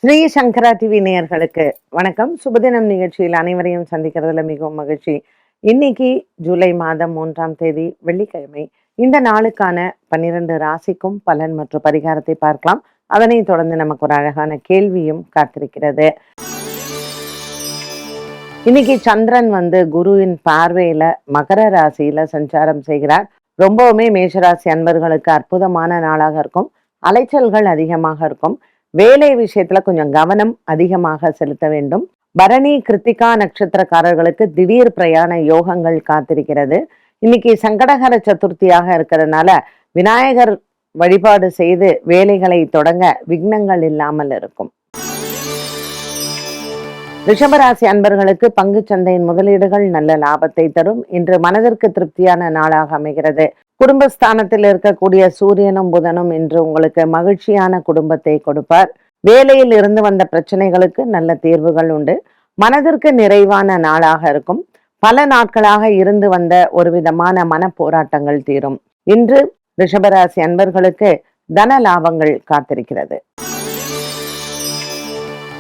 ஸ்ரீ சங்கரா TV நேயர்களுக்கு வணக்கம். சுபதினம் நிகழ்ச்சியில் அனைவரையும் சந்திக்கிறதுல மிகவும் மகிழ்ச்சி. இன்னைக்கு ஜூலை மாதம் 3ஆம் தேதி வெள்ளிக்கிழமை. இந்த நாளுக்கான 12 ராசிக்கும் பலன் மற்றும் பரிகாரத்தை பார்க்கலாம். அதனை தொடர்ந்து நமக்கு ஒரு அழகான கேள்வியும் காத்திருக்கிறது. இன்னைக்கு சந்திரன் குருவின் பார்வையில மகர ராசியில சஞ்சாரம் செய்கிறார். ரொம்பவுமே மேஷராசி அன்பர்களுக்கு அற்புதமான நாளாக இருக்கும். அலைச்சல்கள் அதிகமாக இருக்கும். வேலை விஷயத்துல கொஞ்சம் கவனம் அதிகமாக செலுத்த வேண்டும். பரணி கிருத்திகா நட்சத்திரக்காரர்களுக்கு திடீர் பிரயாண யோகங்கள் காத்திருக்கிறது. இன்னைக்கு சங்கடகர சதுர்த்தியாக இருக்கிறதுனால விநாயகர் வழிபாடு செய்து வேலைகளை தொடங்க விக்னங்கள் இல்லாமல் இருக்கும். ரிஷபராசி அன்பர்களுக்கு பங்கு சந்தையின் முதலீடுகள் நல்ல லாபத்தை தரும். இன்று மனதிற்கு திருப்தியான நாளாக அமைகிறது. குடும்பஸ்தானத்தில் இருக்கக்கூடிய சூரியனும் புதனும் இன்று உங்களுக்கு மகிழ்ச்சியான குடும்பத்தை கொடுப்பார். வேலையில் இருந்து வந்த பிரச்சனைகளுக்கு நல்ல தீர்வுகள் உண்டு. மனதிற்கு நிறைவான நாளாக இருக்கும். பல நாட்களாக இருந்து வந்த ஒரு விதமான மன போராட்டங்கள் தீரும். இன்று ரிஷபராசி அன்பர்களுக்கு தன லாபங்கள் காத்திருக்கிறது.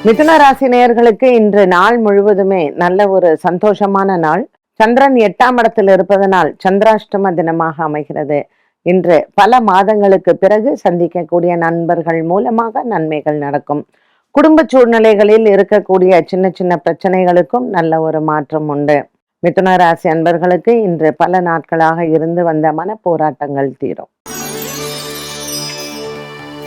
மிதுன ராசி நேயர்களுக்கு இன்று நாள் முழுவதுமே நல்ல ஒரு சந்தோஷமான நாள். சந்திரன் 8ஆம் இடத்தில் இருப்பதனால் சந்திராஷ்டம தினமாக அமைகிறது. இன்று பல மாதங்களுக்கு பிறகு சந்திக்கக்கூடிய நண்பர்கள் மூலமாக நன்மைகள் நடக்கும். குடும்ப சூழ்நிலைகளில் இருக்கக்கூடிய சின்ன சின்ன பிரச்சனைகளுக்கும் நல்ல ஒரு மாற்றம் உண்டு. மிதுன ராசி அன்பர்களுக்கு இன்று பல நாட்களாக இருந்து வந்த மன போராட்டங்கள் தீரும்.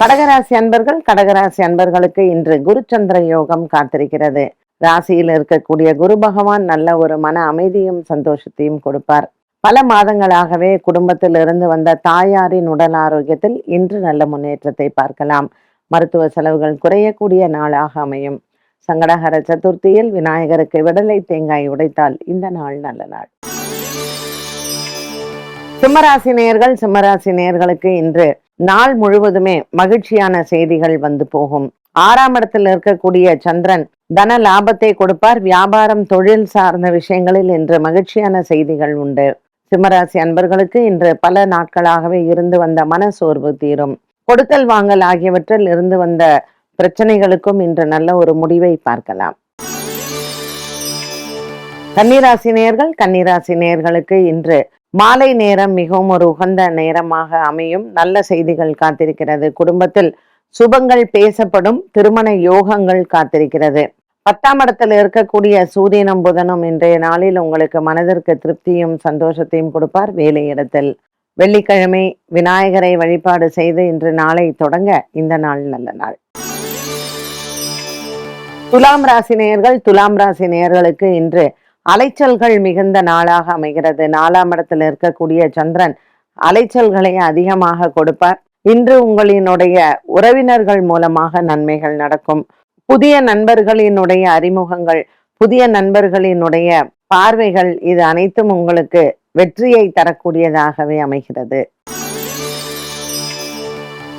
கடகராசி அன்பர்களுக்கு இன்று குருச்சந்திர யோகம் காத்திருக்கிறது. ராசியில் இருக்கக்கூடிய குரு பகவான் நல்ல ஒரு மன அமைதியும் சந்தோஷத்தையும் கொடுப்பார். பல மாதங்களாகவே குடும்பத்தில் இருந்து வந்த தாயாரின் உடல் ஆரோக்கியத்தில் இன்று நல்ல முன்னேற்றத்தை பார்க்கலாம். மருத்துவ செலவுகள் குறையக்கூடிய நாளாக அமையும். சங்கடஹர சதுர்த்தியில் விநாயகருக்கு விடலை தேங்காய் உடைத்தால் இந்த நாள் நல்ல நாள். சிம்மராசி நேயர்களுக்கு இன்று நாள் முழுவதுமே மகிழ்ச்சியான செய்திகள் வந்து போகும். 6ஆம் இடத்தில் இருக்கக்கூடிய சந்திரன் தன லாபத்தை கொடுப்பார். வியாபாரம் தொழில் சார்ந்த விஷயங்களில் இன்று மகிழ்ச்சியான செய்திகள் உண்டு. சிம்மராசி அன்பர்களுக்கு இன்று பல நாட்களாகவே இருந்து வந்த மன சோர்வு தீரும். கொடுக்கல் வாங்கல் ஆகியவற்றில் இருந்து வந்த பிரச்சனைகளுக்கும் இன்று நல்ல ஒரு முடிவை பார்க்கலாம். கன்னிராசி நேயர்களுக்கு இன்று மாலை நேரம் மிகவும் ஒரு உகந்த நேரமாக அமையும். நல்ல செய்திகள் காத்திருக்கிறது. குடும்பத்தில் சுபங்கள் பேசப்படும். திருமண யோகங்கள் காத்திருக்கிறது. 10ஆம் இடத்தில் இருக்கக்கூடிய சூரியனும் புதனும் இன்றைய நாளில் உங்களுக்கு மனதிற்கு திருப்தியும் சந்தோஷத்தையும் கொடுப்பார். வேலையிடத்தில் வெள்ளிக்கிழமை விநாயகரை வழிபாடு செய்து இன்று நாளை தொடங்க இந்த நாள் நல்ல நாள். துலாம் ராசி நேயர்களுக்கு இன்று அலைச்சல்கள் மிகுந்த நாளாக அமைகிறது. 4ஆம் இடத்தில் இருக்கக்கூடிய சந்திரன் அலைச்சல்களை அதிகமாக கொடுப்பார். இன்று உங்களினுடைய உறவினர்கள் மூலமாக நன்மைகள் நடக்கும். புதிய நண்பர்களினுடைய அறிமுகங்கள், புதிய நண்பர்களினுடைய பார்வைகள், இது அனைத்தும் உங்களுக்கு வெற்றியை தரக்கூடியதாகவே அமைகிறது.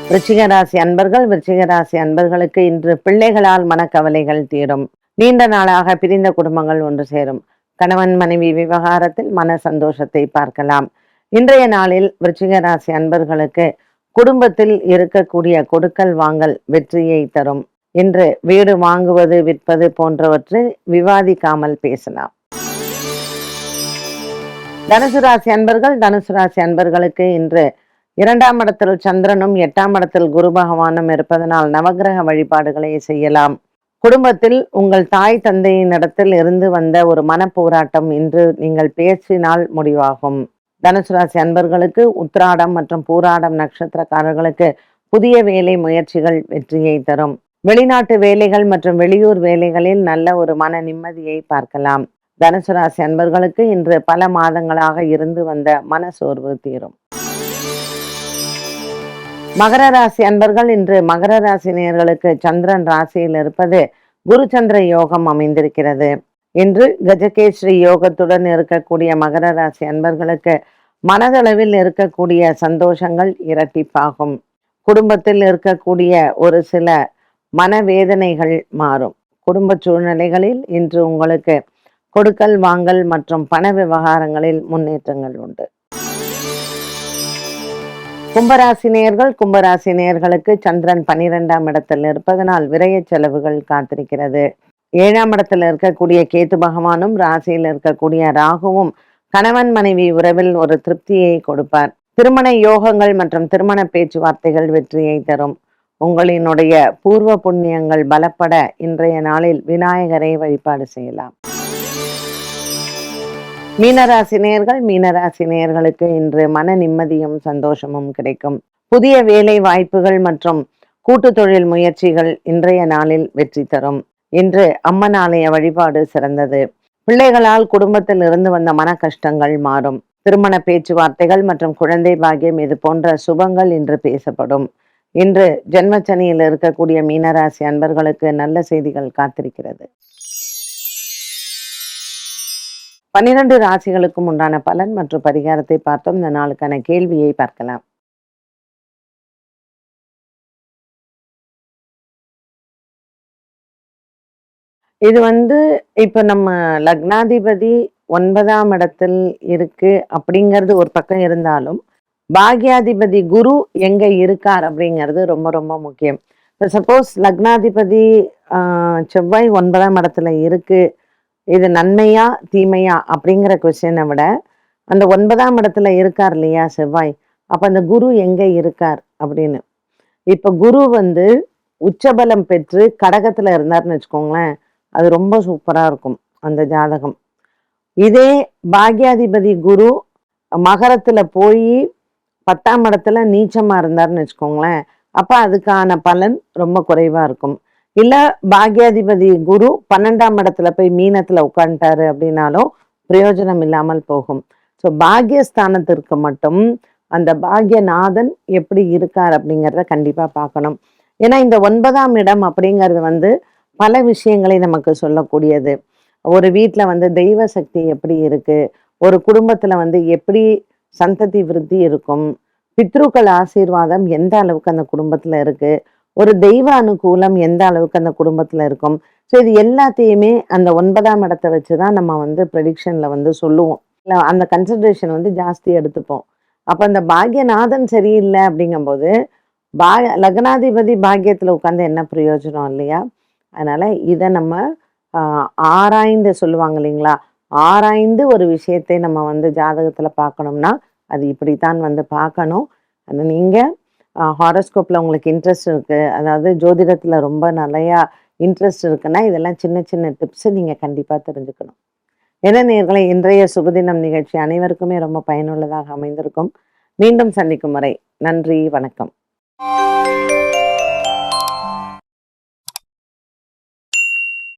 விருச்சிக ராசி அன்பர்களுக்கு இன்று பிள்ளைகளால் மனக்கவலைகள் தீரும். நீண்ட நாளாக பிரிந்த குடும்பங்கள் ஒன்று சேரும். கணவன் மனைவி விவகாரத்தில் மன சந்தோஷத்தை பார்க்கலாம். இன்றைய நாளில் விருச்சிக ராசி அன்பர்களுக்கு குடும்பத்தில் இருக்கக்கூடிய கொடுக்கல் வாங்கல் வெற்றியை தரும். இன்று வீடு வாங்குவது விற்பது போன்றவற்றை விவாதிக்காமல் பேசலாம். தனுசு ராசி அன்பர்களுக்கு இன்று 2ஆம் இடத்தில் சந்திரனும் 8ஆம் இடத்தில் குரு பகவானும் இருப்பதனால் நவகிரக வழிபாடுகளை செய்யலாம். குடும்பத்தில் உங்கள் தாய் தந்தையின் இடத்தில் இருந்து வந்த ஒரு மன போராட்டம் இன்று நீங்கள் பேசினால் முடிவாகும். தனுசு ராசி அன்பர்களுக்கு உத்திராடம் மற்றும் பூராடம் நட்சத்திரக்காரர்களுக்கு புதிய வேலை முயற்சிகள் வெற்றியை தரும். வெளிநாட்டு வேலைகள் மற்றும் வெளியூர் வேலைகளில் நல்ல ஒரு மன நிம்மதியை பார்க்கலாம். தனுசு ராசி அன்பர்களுக்கு இன்று பல மாதங்களாக இருந்து வந்த மன சோர்வு தீரும். மகர ராசி நேயர்களுக்கு சந்திரன் ராசியில் இருப்பது குரு சந்திர யோகம் அமைந்திருக்கிறது. இன்று கஜகேஸ்ரீ யோகத்துடன் இருக்கக்கூடிய மகர ராசி அன்பர்களுக்கு மனதளவில் இருக்கக்கூடிய சந்தோஷங்கள் இரட்டிப்பாகும். குடும்பத்தில் இருக்கக்கூடிய ஒரு சில மனவேதனைகள் மாறும். குடும்ப சூழ்நிலைகளில் இன்று உங்களுக்கு கொடுக்கல் வாங்கல் மற்றும் பண விவகாரங்களில் முன்னேற்றங்கள் உண்டு. கும்பராசி நேயர்கள், கும்பராசி நேயர்களுக்கு சந்திரன் 12ஆம் இடத்தில் இருப்பதனால் விரய செலவுகள் காத்திருக்கிறது. 7ஆம் இடத்துல இருக்கக்கூடிய கேது பகவானும் ராசியில் இருக்கக்கூடிய ராகுவும் கணவன் மனைவி உறவில் ஒரு திருப்தியை கொடுப்பார். திருமண யோகங்கள் மற்றும் திருமண பேச்சுவார்த்தைகள் வெற்றியை தரும். உங்களினுடைய பூர்வ புண்ணியங்கள் பலப்பட இன்றைய நாளில் விநாயகரை வழிபாடு செய்யலாம். மீனராசி நேயர்கள், மீனராசி நேயர்களுக்கு இன்று மன நிம்மதியும் சந்தோஷமும் கிடைக்கும். புதிய வேலை வாய்ப்புகள் மற்றும் கூட்டு தொழில் முயற்சிகள் இன்றைய நாளில் வெற்றி தரும். இன்று அம்மன் ஆலய வழிபாடு சிறந்தது. பிள்ளைகளால் குடும்பத்தில் இருந்து வந்த மன கஷ்டங்கள் மாறும். திருமண பேச்சுவார்த்தைகள் மற்றும் குழந்தை பாக்கியம் இது போன்ற சுபங்கள் இன்று பேசப்படும். இன்று ஜென்மச்சனியில் இருக்கக்கூடிய மீனராசி அன்பர்களுக்கு நல்ல செய்திகள் காத்திருக்கிறது. 12 ராசிகளுக்கும் உண்டான பலன் மற்றும் பரிகாரத்தை பார்த்தோம். இந்த நாளுக்கான கேள்வியை பார்க்கலாம். இது இப்ப நம்ம லக்னாதிபதி 9ஆம் இடத்தில் இருக்கு அப்படிங்கிறது ஒரு பக்கம் இருந்தாலும், பாக்யாதிபதி குரு எங்க இருக்கார் அப்படிங்கிறது ரொம்ப ரொம்ப முக்கியம். சப்போஸ் லக்னாதிபதி செவ்வாய் 9ஆம் இடத்துல இருக்கு, இது நன்மையா தீமையா அப்படிங்கிற கொஸ்டினை விட, அந்த 9ஆம் இடத்துல இருக்கார் இல்லையா செவ்வாய், அப்ப அந்த குரு எங்க இருக்கார் அப்படின்னு. இப்ப குரு உச்சபலம் பெற்று கடகத்துல இருந்தாருன்னு வச்சுக்கோங்களேன், அது ரொம்ப சூப்பரா இருக்கும் அந்த ஜாதகம். இதே பாக்யாதிபதி குரு மகரத்துல போய் 10ஆம் இடத்துல நீச்சமா இருந்தாருன்னு வச்சுக்கோங்களேன், அப்ப அதுக்கான பலன் ரொம்ப குறைவா இருக்கும். இல்ல பாக்யாதிபதி குரு 12ஆம் இடத்துல போய் மீனத்துல உட்காந்துட்டாரு அப்படின்னாலும் பிரயோஜனம் இல்லாமல் போகும். ஸோ பாக்யஸ்தானத்திற்கு மட்டும் அந்த பாக்யநாதன் எப்படி இருக்கார் அப்படிங்கிறத கண்டிப்பா பார்க்கணும். ஏன்னா இந்த 9ஆம் இடம் அப்படிங்கிறது பல விஷயங்களை நமக்கு சொல்லக்கூடியது. ஒரு வீட்டில் தெய்வ சக்தி எப்படி இருக்கு, ஒரு குடும்பத்துல எப்படி சந்ததி விருத்தி இருக்கும், பித்ருக்கள் ஆசீர்வாதம் எந்த அளவுக்கு அந்த குடும்பத்துல இருக்கு, ஒரு தெய்வ அனுகூலம் எந்த அளவுக்கு அந்த குடும்பத்துல இருக்கும். ஸோ இது எல்லாத்தையுமே அந்த 9ஆம் இடத்தை வச்சுதான் நம்ம ப்ரெடிக்ஷன்ல சொல்லுவோம். அந்த கன்சிடரேஷன் ஜாஸ்தி எடுத்துப்போம். அப்ப அந்த பாக்யநாதன் சரியில்லை அப்படிங்கும்போது லக்னாதிபதி பாக்கியத்துல உட்கார்ந்து என்ன பிரயோஜனம் இல்லையா? அதனால இதை நம்ம ஆராய்ந்து சொல்லுவாங்க இல்லைங்களா, ஆராய்ந்து ஒரு விஷயத்தை நம்ம ஜாதகத்துல பார்க்கணும்னா அது இப்படித்தான் பார்க்கணும். அது நீங்க ஹாரோஸ்கோப்ல உங்களுக்கு இன்ட்ரெஸ்ட் இருக்கு, அதாவது ஜோதிடத்துல ரொம்ப நிறையா இன்ட்ரெஸ்ட் இருக்குன்னா இதெல்லாம் சின்ன சின்ன டிப்ஸ் நீங்க கண்டிப்பா தெரிஞ்சுக்கணும். என்ன நேயர்களே, இன்றைய சுபதினம் நிகழ்ச்சி அனைவருக்குமே ரொம்ப பயனுள்ளதாக அமைந்திருக்கும். மீண்டும் சந்திக்கும் வரை நன்றி, வணக்கம்.